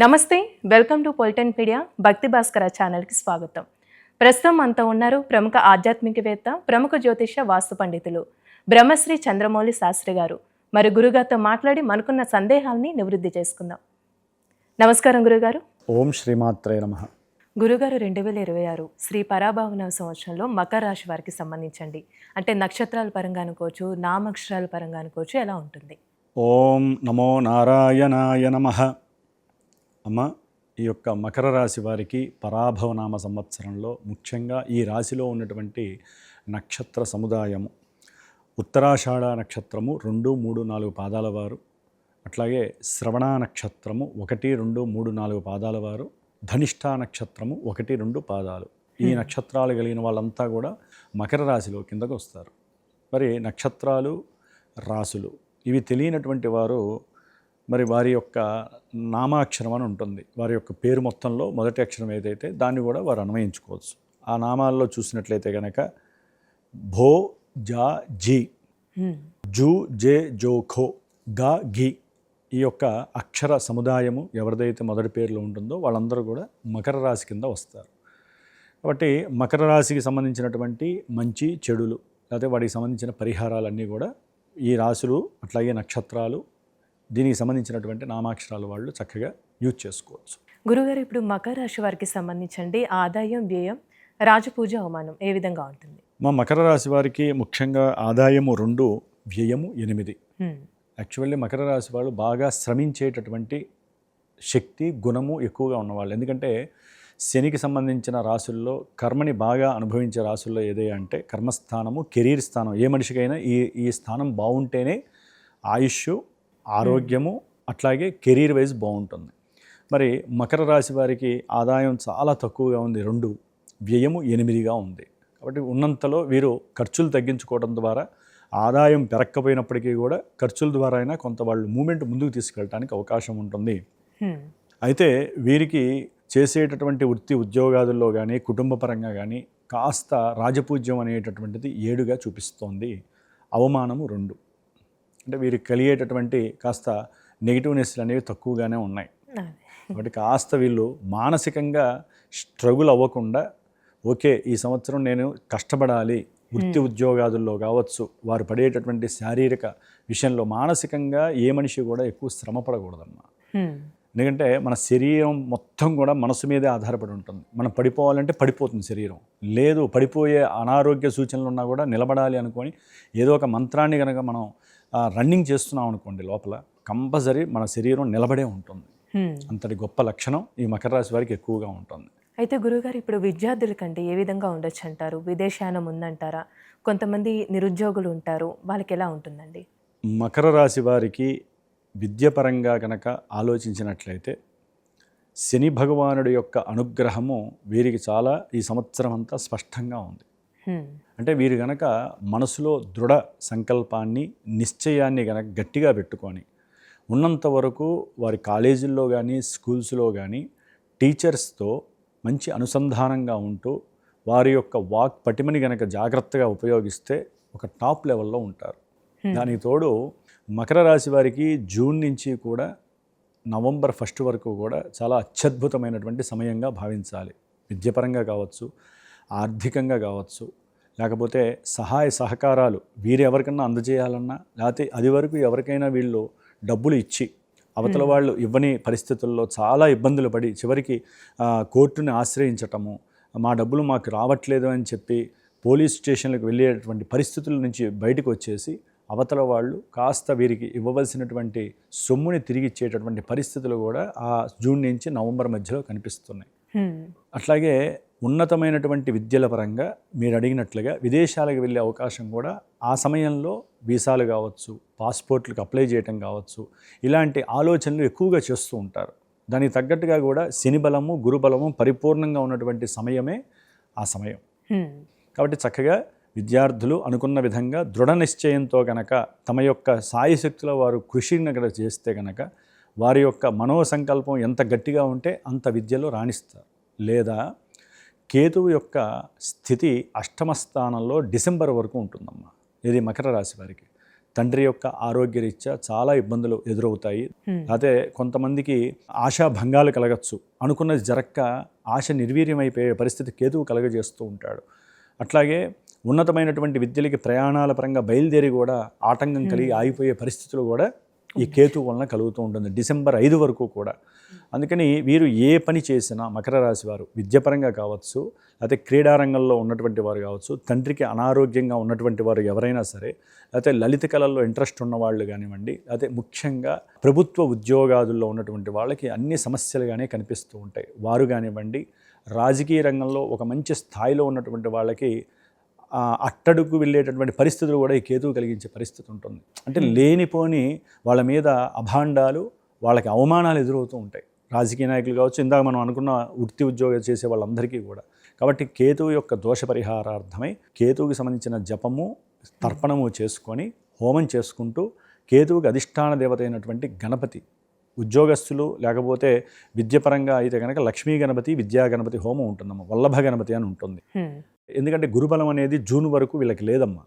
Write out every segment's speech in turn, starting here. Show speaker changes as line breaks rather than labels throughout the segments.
నమస్తే, welcome to పొలిటెన్పీడియా భక్తి భాస్కర ఛానల్కి స్వాగతం. ప్రస్తుతం మనతో ఉన్నారు ప్రముఖ ఆధ్యాత్మికవేత్త, ప్రముఖ జ్యోతిష వాస్తు పండితులు బ్రహ్మశ్రీ చంద్రమౌళి శాస్త్రి గారు. మరి గురుగారితో మాట్లాడి మనకున్న సందేహాల్ని నివృత్తి చేసుకుందాం. నమస్కారం గురుగారు.
ఓం శ్రీమాత్రే నమః.
గురుగారు, 2026 శ్రీ పరాభావన సంవత్సరంలో మకర రాశి వారికి సంబంధించండి. అంటే నక్షత్రాల పరంగా అనుకోవచ్చు, నామక్షరాల పరంగా అనుకోవచ్చు, ఎలా ఉంటుంది?
ఓం నమో నారాయణాయ నమః. అమ్మ, ఈ యొక్క మకర రాశి వారికి పరాభవనామ సంవత్సరంలో ముఖ్యంగా ఈ రాశిలో ఉన్నటువంటి నక్షత్ర సముదాయము ఉత్తరాషాఢ నక్షత్రము 2, 3, 4 పాదాల వారు, అట్లాగే శ్రవణ నక్షత్రము 1, 2, 3, 4 పాదాల వారు, ధనిష్ఠా నక్షత్రము 1, 2 పాదాలు. ఈ నక్షత్రాలు కలిగిన వాళ్ళంతా కూడా మకర రాశిలో కిందకు వస్తారు. మరి నక్షత్రాలు, రాశులు ఇవి తెలియనటువంటి వారు మరి వారి యొక్క నామాక్షరం అని ఉంటుంది. వారి యొక్క పేరు మొత్తంలో మొదటి అక్షరం ఏదైతే దాన్ని కూడా వారు అన్వయించుకోవచ్చు. ఆ నామాల్లో చూసినట్లయితే కనుక భో, జా, జీ, జూ, జే, జో, ఖో, గా, ఘీ ఈ యొక్క అక్షర సముదాయము ఎవరిదైతే మొదటి పేరులో ఉంటుందో వాళ్ళందరూ కూడా మకర రాశి కింద వస్తారు. కాబట్టి మకర రాశికి సంబంధించినటువంటి మంచి చెడులు లేకపోతే వాటికి సంబంధించిన పరిహారాలన్నీ కూడా ఈ రాశులు అట్లాగే నక్షత్రాలు దీనికి సంబంధించినటువంటి నామాక్షరాలు వాళ్ళు చక్కగా యూజ్ చేసుకోవచ్చు.
గురుగారు, ఇప్పుడు మకర రాశి వారికి సంబంధించండి ఆదాయం, వ్యయం, రాజపూజ, అవమానం ఏ విధంగా ఉంటుంది?
మా మకర రాశి వారికి ముఖ్యంగా ఆదాయము 2, వ్యయము 8. యాక్చువల్లీ మకర రాశి వాళ్ళు బాగా శ్రమించేటటువంటి శక్తి, గుణము ఎక్కువగా ఉన్నవాళ్ళు. ఎందుకంటే శనికి సంబంధించిన రాశుల్లో కర్మని బాగా అనుభవించే రాశుల్లో ఏదే అంటే కర్మస్థానము, కెరీర్ స్థానం. ఏ మనిషికైనా ఈ స్థానం బాగుంటేనే ఆయుష్, ఆరోగ్యము అట్లాగే కెరీర్ వైజ్ బాగుంటుంది. మరి మకర రాశి వారికి ఆదాయం చాలా తక్కువగా ఉంది 2, వ్యయము 8గా ఉంది. కాబట్టి ఉన్నంతలో వీరు ఖర్చులు తగ్గించుకోవడం ద్వారా ఆదాయం పెరక్కపోయినప్పటికీ కూడా ఖర్చుల ద్వారా అయినా కొంత వాళ్ళు మూమెంట్ ముందుకు తీసుకెళ్ళడానికి అవకాశం ఉంటుంది. అయితే వీరికి చేసేటటువంటి వృత్తి ఉద్యోగాదుల్లో కానీ కుటుంబ పరంగా కానీ కాస్త రాజపూజ్యం అనేటటువంటిది 7గా చూపిస్తోంది. అవమానము 2. అంటే వీరికి కలిగేటటువంటి కాస్త నెగిటివ్నెస్లు అనేవి తక్కువగానే ఉన్నాయి. కాబట్టి కాస్త వీళ్ళు మానసికంగా స్ట్రగుల్ అవ్వకుండా ఓకే ఈ సంవత్సరం నేను కష్టపడాలి, వృత్తి ఉద్యోగాదుల్లో కావచ్చు, వారు పడేటటువంటి శారీరక విషయంలో మానసికంగా ఏ మనిషి కూడా ఎక్కువ శ్రమ పడకూడదమ్మా. ఎందుకంటే మన శరీరం మొత్తం కూడా మనసు మీదే ఆధారపడి ఉంటుంది. మనం పడిపోవాలంటే పడిపోతుంది శరీరం. లేదు పడిపోయే అనారోగ్య సూచనలు ఉన్నా కూడా నిలబడాలి అనుకొని ఏదో ఒక మంత్రాన్ని కనుక మనం రన్నింగ్ చేస్తున్నాం అనుకోండి, లోపల కంపల్సరీ మన శరీరం నిలబడే ఉంటుంది. అంతటి గొప్ప లక్షణం ఈ మకర రాశి వారికి ఎక్కువగా ఉంటుంది.
అయితే గురుగారు, ఇప్పుడు విద్యార్థులకంటే ఏ విధంగా ఉండొచ్చు అంటారు? విదేశానం ఉందంటారా? కొంతమంది నిరుద్యోగులు ఉంటారు, వాళ్ళకి ఎలా ఉంటుందండి?
మకర రాశి వారికి విద్యపరంగా కనుక ఆలోచించినట్లయితే శని భగవానుడి యొక్క అనుగ్రహము వీరికి చాలా ఈ సంవత్సరం అంతా స్పష్టంగా ఉంది. అంటే వీరు గనక మనసులో దృఢ సంకల్పాన్ని, నిశ్చయాన్ని గనక గట్టిగా పెట్టుకొని ఉన్నంత వరకు వారి కాలేజీల్లో కానీ స్కూల్స్లో కానీ టీచర్స్తో మంచి అనుసంధానంగా ఉంటూ వారి యొక్క వాక్ పటిమని గనక జాగ్రత్తగా ఉపయోగిస్తే ఒక టాప్ లెవెల్లో ఉంటారు. దానికి తోడు మకర రాశి వారికి జూన్ నుంచి కూడా నవంబర్ 1 వరకు కూడా చాలా అత్యద్భుతమైనటువంటి సమయంగా భావించాలి. విద్యపరంగా కావచ్చు, ఆర్థికంగా కావచ్చు, లేకపోతే సహాయ సహకారాలు వీరు ఎవరికన్నా అందజేయాలన్నా, లేకపోతే అది వరకు ఎవరికైనా వీళ్ళు డబ్బులు ఇచ్చి అవతల వాళ్ళు ఇవ్వని పరిస్థితుల్లో చాలా ఇబ్బందులు పడి చివరికి కోర్టుని ఆశ్రయించటము, మా డబ్బులు మాకు రావట్లేదు అని చెప్పి పోలీస్ స్టేషన్లకు వెళ్ళేటువంటి పరిస్థితుల నుంచి బయటకు వచ్చేసి అవతల వాళ్ళు కాస్త వీరికి ఇవ్వవలసినటువంటి సొమ్ముని తిరిగి ఇచ్చేటటువంటి పరిస్థితులు కూడా ఆ జూన్ నుంచి నవంబర్ మధ్యలో కనిపిస్తున్నాయి. అట్లాగే ఉన్నతమైనటువంటి విద్యల పరంగా మీరు అడిగినట్లుగా విదేశాలకు వెళ్ళే అవకాశం కూడా ఆ సమయంలో వీసాలు కావచ్చు, పాస్పోర్ట్లకు అప్లై చేయటం కావచ్చు, ఇలాంటి ఆలోచనలు ఎక్కువగా చేస్తూ ఉంటారు. దానికి తగ్గట్టుగా కూడా శని బలము, గురు బలము పరిపూర్ణంగా ఉన్నటువంటి సమయమే ఆ సమయం. కాబట్టి చక్కగా విద్యార్థులు అనుకున్న విధంగా దృఢ నిశ్చయంతో కనుక తమ యొక్క సాయశక్తుల వారు కృషిని కనుక చేస్తే కనుక వారి యొక్క మనోసంకల్పం ఎంత గట్టిగా ఉంటే అంత విద్యలో రాణిస్తారు. లేదా కేతువు యొక్క స్థితి 8వ స్థానంలో డిసెంబర్ వరకు ఉంటుందమ్మా. ఇది మకర రాశి వారికి. తండ్రి యొక్క ఆరోగ్యరీత్యా చాలా ఇబ్బందులు ఎదురవుతాయి. అయితే కొంతమందికి ఆశాభంగాలు కలగచ్చు, అనుకున్నది జరక్క ఆశ నిర్వీర్యమైపోయే పరిస్థితి కేతువు కలగజేస్తూ ఉంటాడు. అట్లాగే ఉన్నతమైనటువంటి విద్యలకి ప్రయాణాల పరంగా బయలుదేరి కూడా ఆటంకం కలిగి ఆగిపోయే పరిస్థితులు కూడా ఈ కేతువు వలన కలుగుతూ ఉంటుంది డిసెంబర్ 5 వరకు కూడా. అందుకని వీరు ఏ పని చేసినా మకర రాశి వారు విద్యాపరంగా కావచ్చు, లేకపోతే క్రీడారంగంలో ఉన్నటువంటి వారు కావచ్చు, తండ్రికి అనారోగ్యంగా ఉన్నటువంటి వారు ఎవరైనా సరే, లేకపోతే లలిత కళల్లో ఇంట్రెస్ట్ ఉన్నవాళ్ళు కానివ్వండి, లేకపోతే ముఖ్యంగా ప్రభుత్వ ఉద్యోగాదుల్లో ఉన్నటువంటి వాళ్ళకి అన్ని సమస్యలుగానే కనిపిస్తూ ఉంటాయి. వారు కానివ్వండి, రాజకీయ రంగంలో ఒక మంచి స్థాయిలో ఉన్నటువంటి వాళ్ళకి అట్టడుగు వెళ్ళేటటువంటి పరిస్థితులు కూడా ఈ కేతువు కలిగించే పరిస్థితి ఉంటుంది. అంటే లేనిపోని వాళ్ళ మీద అభాండాలు, వాళ్ళకి అవమానాలు ఎదురవుతూ ఉంటాయి. రాజకీయ నాయకులు కావచ్చు, ఇందాక మనం అనుకున్న వృత్తి ఉద్యోగాలు చేసే వాళ్ళందరికీ కూడా. కాబట్టి కేతువు యొక్క దోష పరిహారార్థమై కేతువుకి సంబంధించిన జపము తర్పణము చేసుకొని హోమం చేసుకుంటూ కేతువుకి అధిష్టాన దేవత అయినటువంటి గణపతి, ఉద్యోగస్తులు లేకపోతే విద్యపరంగా అయితే కనుక లక్ష్మీ గణపతి, విద్యా గణపతి హోమం ఉంటుందమ్మా. వల్లభ గణపతి అని ఉంటుంది. ఎందుకంటే గురుబలం అనేది జూన్ వరకు వీళ్ళకి లేదమ్మా.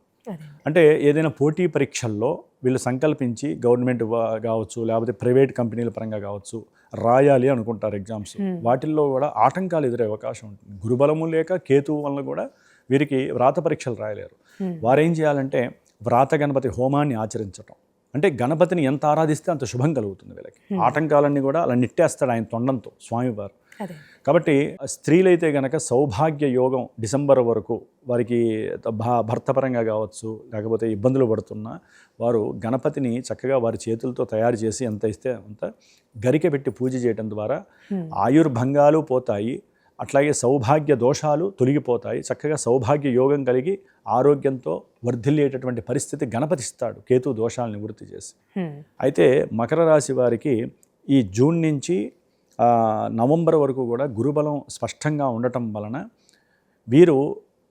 అంటే ఏదైనా పోటీ పరీక్షల్లో వీళ్ళు సంకల్పించి గవర్నమెంట్ కావచ్చు, లేకపోతే ప్రైవేట్ కంపెనీల పరంగా కావచ్చు, రాయాలి అనుకుంటారు ఎగ్జామ్స్. వాటిల్లో కూడా ఆటంకాలు ఎదురే అవకాశం ఉంటుంది. గురుబలము లేక కేతువు వలన కూడా వీరికి వ్రాత పరీక్షలు రాయలేరు. వారేం చేయాలంటే వ్రాత గణపతి హోమాన్ని ఆచరించటం. అంటే గణపతిని ఎంత ఆరాధిస్తే అంత శుభం కలుగుతుంది వీళ్ళకి. ఆటంకాలన్నీ కూడా అలా నిట్టేస్తాడు ఆయన తొండంతో స్వామివారు. కాబట్టి స్త్రీలైతే గనక సౌభాగ్య యోగం డిసెంబర్ వరకు వారికి భర్తపరంగా కావచ్చు, లేకపోతే ఇబ్బందులు పడుతున్నా వారు గణపతిని చక్కగా వారి చేతులతో తయారు చేసి ఎంత ఇస్తే అంత గరిక పెట్టి పూజ చేయడం ద్వారా ఆయుర్భంగాలు పోతాయి, అట్లాగే సౌభాగ్య దోషాలు తొలగిపోతాయి. చక్కగా సౌభాగ్య యోగం కలిగి ఆరోగ్యంతో వర్ధిల్లేటటువంటి పరిస్థితి గణపతి ఇస్తాడు కేతు దోషాలను నివృత్తి చేసి. అయితే మకర రాశి వారికి ఈ జూన్ నుంచి నవంబర్ వరకు కూడా గురుబలం స్పష్టంగా ఉండటం వలన వీరు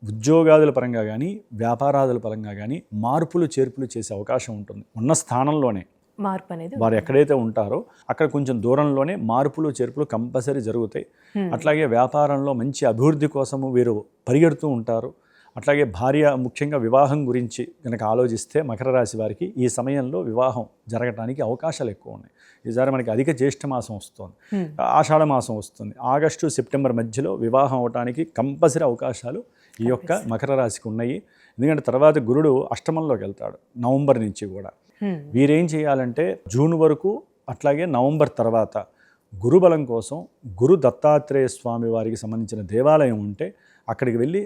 ఉద్యోగాదుల పరంగా కానీ వ్యాపారాదుల పరంగా కానీ మార్పులు చేర్పులు చేసే అవకాశం ఉంటుంది. ఉన్న స్థానంలోనే
మార్పు అనేది
వారు ఎక్కడైతే ఉంటారో అక్కడ కొంచెం దూరంలోనే మార్పులు చేర్పులు కంపల్సరీ జరుగుతాయి. అట్లాగే వ్యాపారంలో మంచి అభివృద్ధి కోసము వీరు పరిగెడుతూ ఉంటారు. అట్లాగే భార్య ముఖ్యంగా వివాహం గురించి కనుక ఆలోచిస్తే మకర రాశి వారికి ఈ సమయంలో వివాహం జరగడానికి అవకాశాలు ఎక్కువ ఉన్నాయి. ఈసారి మనకి అధిక జ్యేష్ఠ మాసం వస్తుంది, ఆషాఢ మాసం వస్తుంది, ఆగస్టు సెప్టెంబర్ మధ్యలో వివాహం అవడానికి కంపల్సరీ అవకాశాలు ఈ యొక్క మకర రాశికి ఉన్నాయి. ఎందుకంటే తర్వాత గురుడు అష్టమంలోకి వెళ్తాడు నవంబర్ నుంచి కూడా. వీరేం చేయాలంటే జూన్ వరకు అట్లాగే నవంబర్ తర్వాత గురుబలం కోసం గురు దత్తాత్రేయ స్వామి వారికి సంబంధించిన దేవాలయం ఉంటే అక్కడికి వెళ్ళి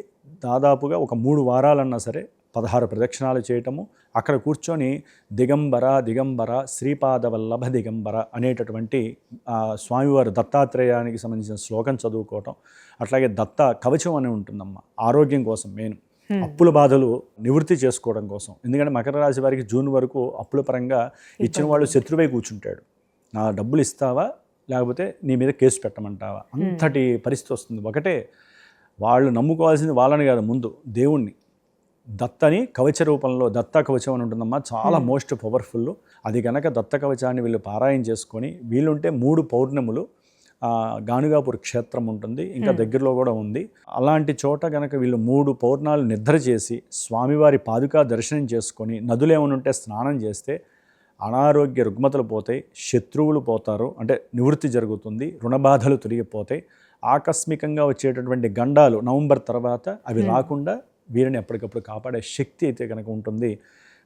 దాదాపుగా ఒక 3 వారాలన్నా సరే 16 ప్రదక్షిణాలు చేయటము, అక్కడ కూర్చొని దిగంబర దిగంబర శ్రీపాదవల్లభ దిగంబర అనేటటువంటి స్వామివారు దత్తాత్రేయానికి సంబంధించిన శ్లోకం చదువుకోవటం, అట్లాగే దత్త కవచం అని ఉంటుందమ్మా ఆరోగ్యం కోసం, మెయిన్ అప్పుల బాధలు నివృత్తి చేసుకోవడం కోసం. ఎందుకంటే మకర రాశి వారికి జూన్ వరకు అప్పుల పరంగా ఇచ్చిన వాళ్ళు శత్రువై కూర్చుంటాడు. నా డబ్బులు ఇస్తావా లేకపోతే నీ మీద కేసు పెట్టమంటావా, అంతటి పరిస్థితి వస్తుంది. ఒకటే వాళ్ళు నమ్ముకోవాల్సింది వాళ్ళని కాదు, ముందు దేవుణ్ణి. దత్తని కవచ రూపంలో దత్త కవచం అని ఉంటుందమ్మా, చాలా మోస్ట్ పవర్ఫుల్. అది కనుక దత్త కవచాన్ని వీళ్ళు పారాయణ చేసుకొని వీళ్ళుంటే 3 పౌర్ణములు గానుగాపూర్ క్షేత్రం ఉంటుంది, ఇంకా దగ్గరలో కూడా ఉంది. అలాంటి చోట కనుక వీళ్ళు 3 పౌర్ణాలు నిద్ర చేసి స్వామివారి పాదుకా దర్శనం చేసుకొని నదులు ఏమైనా ఉంటే స్నానం చేస్తే అనారోగ్య రుగ్మతలు పోతాయి, శత్రువులు పోతారు, అంటే నివృత్తి జరుగుతుంది, రుణబాధలు తొలగిపోతాయి. ఆకస్మికంగా వచ్చేటటువంటి గండాలు నవంబర్ తర్వాత అవి రాకుండా వీరిని ఎప్పటికప్పుడు కాపాడే శక్తి అయితే కనుక ఉంటుంది.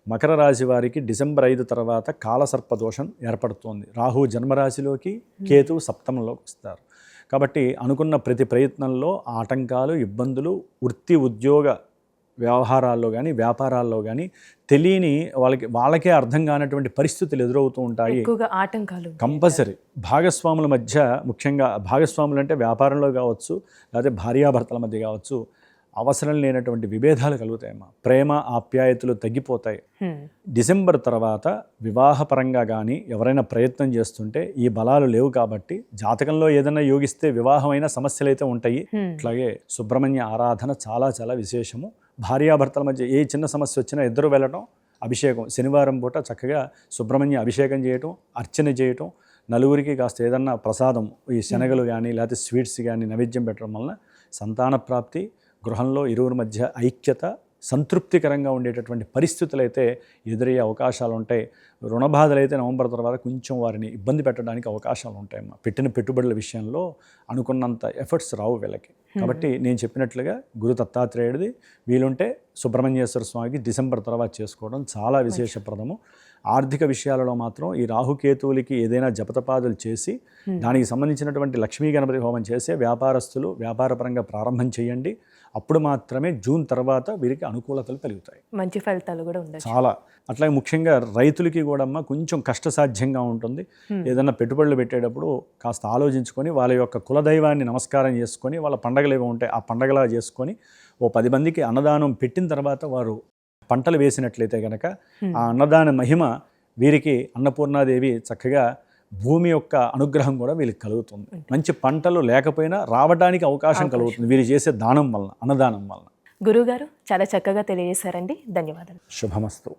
మకర రాశి వారికి డిసెంబర్ 5 తర్వాత కాలసర్ప దోషం ఏర్పడుతోంది. రాహు జన్మరాశిలోకి, కేతువు సప్తమంలోకి వస్తారు. కాబట్టి అనుకున్న ప్రతి ప్రయత్నంలో ఆటంకాలు, ఇబ్బందులు, వృత్తి ఉద్యోగ వ్యవహారాల్లో కానీ వ్యాపారాల్లో కానీ తెలియని వాళ్ళకే అర్థం కానటువంటి పరిస్థితులు ఎదురవుతూ ఉంటాయి.
ఆటంకాలు
కంపల్సరీ భాగస్వాముల మధ్య, ముఖ్యంగా భాగస్వాములు అంటే వ్యాపారంలో కావచ్చు, లేకపోతే భార్యాభర్తల మధ్య కావచ్చు, అవసరం లేనటువంటి విభేదాలు కలుగుతాయమ్మా. ప్రేమ ఆప్యాయతలు తగ్గిపోతాయి. డిసెంబర్ తర్వాత వివాహపరంగా కానీ ఎవరైనా ప్రయత్నం చేస్తుంటే ఈ బలాలు లేవు కాబట్టి జాతకంలో ఏదైనా యోగిస్తే వివాహమైన సమస్యలు అయితే ఉంటాయి. అట్లాగే సుబ్రహ్మణ్య ఆరాధన చాలా చాలా విశేషము. భార్యాభర్తల మధ్య ఏ చిన్న సమస్య వచ్చినా ఇద్దరు వెళ్ళటం, అభిషేకం శనివారం పూట చక్కగా సుబ్రహ్మణ్య అభిషేకం చేయటం, అర్చన చేయటం, నలుగురికి కాస్త ఏదన్నా ప్రసాదం ఈ శనగలు కానీ లేకపోతే స్వీట్స్ కానీ నైవేద్యం పెట్టడం వలన సంతాన ప్రాప్తి, గృహంలో ఇరువురి మధ్య ఐక్యత, సంతృప్తికరంగా ఉండేటటువంటి పరిస్థితులు అయితే ఎదురయ్యే అవకాశాలు ఉంటాయి. రుణ బాధలు అయితే నవంబర్ తర్వాత కొంచెం వారిని ఇబ్బంది పెట్టడానికి అవకాశాలు ఉంటాయమ్మా. పెట్టిన పెట్టుబడుల విషయంలో అనుకున్నంత ఎఫర్ట్స్ రావు వీళ్ళకి. కాబట్టి నేను చెప్పినట్లుగా గురు దత్తాత్రేయుడిది వీలుంటే సుబ్రహ్మణ్యేశ్వర స్వామికి డిసెంబర్ తర్వాత చేసుకోవడం చాలా విశేషప్రదము. ఆర్థిక విషయాలలో మాత్రం ఈ రాహుకేతువులకి ఏదైనా జపతపాదులు చేసి దానికి సంబంధించినటువంటి లక్ష్మీ గణపతి హోమం చేసే వ్యాపారస్తులు వ్యాపారపరంగా ప్రారంభం చేయండి. అప్పుడు మాత్రమే జూన్ తర్వాత వీరికి అనుకూలతలు కలుగుతాయి,
మంచి ఫలితాలు కూడా ఉండొచ్చు.
చాలా. అట్లాగే ముఖ్యంగా రైతులకి కూడా కొంచెం కష్టసాధ్యంగా ఉంటుంది. ఏదైనా పెట్టుబడులు పెట్టేటప్పుడు కాస్త ఆలోచించుకొని వాళ్ళ యొక్క కులదైవాన్ని నమస్కారం చేసుకొని వాళ్ళ పండగలు ఏవో ఉంటాయి ఆ పండగలా చేసుకొని ఓ 10 మందికి అన్నదానం పెట్టిన తర్వాత వారు పంటలు వేసినట్లయితే కనుక ఆ అన్నదాన మహిమ వీరికి అన్నపూర్ణాదేవి చక్కగా భూమి యొక్క అనుగ్రహం కూడా వీళ్ళకి కలుగుతుంది. మంచి పంటలు లేకపోయినా రావడానికి అవకాశం కలుగుతుంది వీరు చేసే దానం వలన, అన్నదానం వలన.
గురువుగారు చాలా చక్కగా తెలియజేశారండి. ధన్యవాదాలు.
శుభమస్తు.